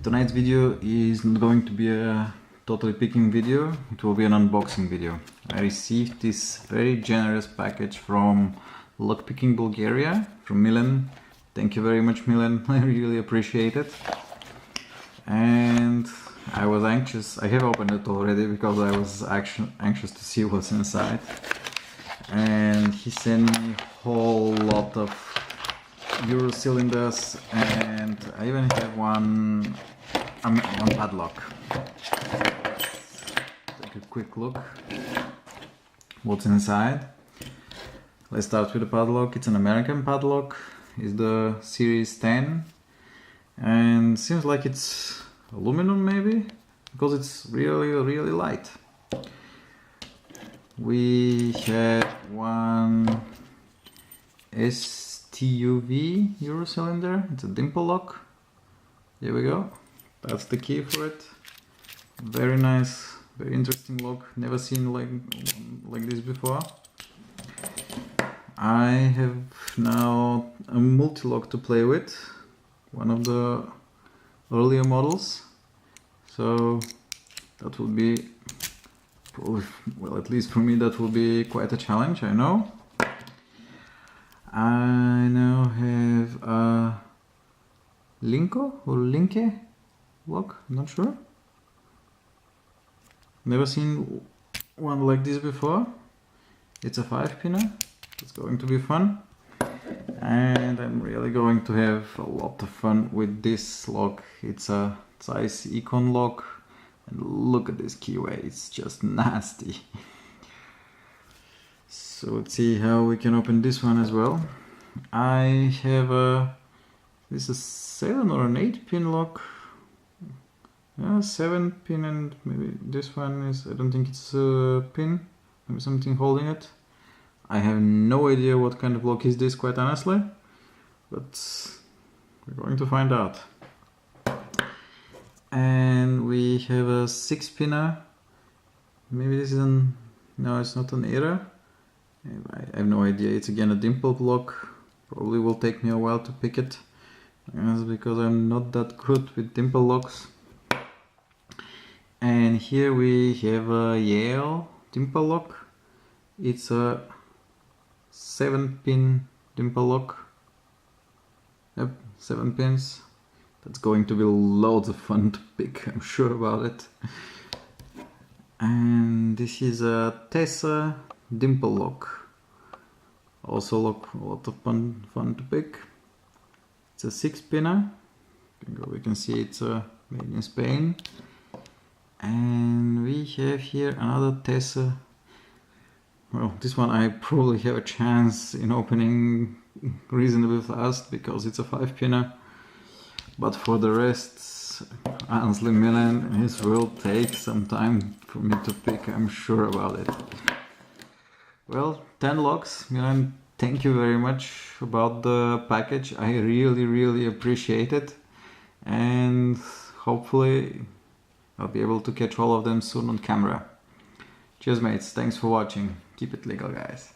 Tonight's video is not going to be a totally picking video, it will be an unboxing video. I received this very generous package from Lockpicking Bulgaria, from Milan. Thank you very much, Milan, I really appreciate it. And I was anxious, I have opened it already because I was anxious to see what's inside. And he sent me a whole lot of Euro cylinders, and I even have one padlock. Take a quick look what's inside. Let's start with the padlock. It's an American padlock. It's the Series 10 and seems like it's aluminum maybe, because it's really light. We have one STUV Euro cylinder. It's a dimple lock. There we go. That's the key for it. Very nice, very interesting lock. Never seen like this before. I have now a multi-lock to play with, one of the earlier models. So that would be probably, well, at least for me, that will be quite a challenge, I know. I now have a Linko or Linke lock, I'm not sure. Never seen one like this before. It's a 5-pinner. It's going to be fun. And I'm really going to have a lot of fun with this lock. It's a size Econ lock. And look at this keyway, it's just nasty. So let's see how we can open this one as well. I have this is a 7 or an 8-pin lock. Yeah, 7-pin, and maybe this one is, I don't think it's a pin, maybe something holding it. I have no idea what kind of lock is this, quite honestly, but we're going to find out. And we have a 6-pinner. Maybe this is no, it's not an error. I have no idea. It's again a dimple lock. Probably will take me a while to pick it, because I'm not that good with dimple locks. And here we have a Yale dimple lock. It's a 7-pin dimple lock. Yep, 7 pins. That's going to be loads of fun to pick, I'm sure about it. And this is a Tessa dimple lock. Also a lot of fun to pick. It's a 6-pinner. We can see it's made in Spain. And we have here another Tessa. Well, this one I probably have a chance in opening reasonably fast because it's a 5-pinner. But for the rest, honestly, Milan, this will take some time for me to pick, I'm sure about it. Well, 10 locks. Milan, thank you very much about the package. I really appreciate it. And hopefully I'll be able to catch all of them soon on camera. Cheers mates, thanks for watching. Keep it legal, guys.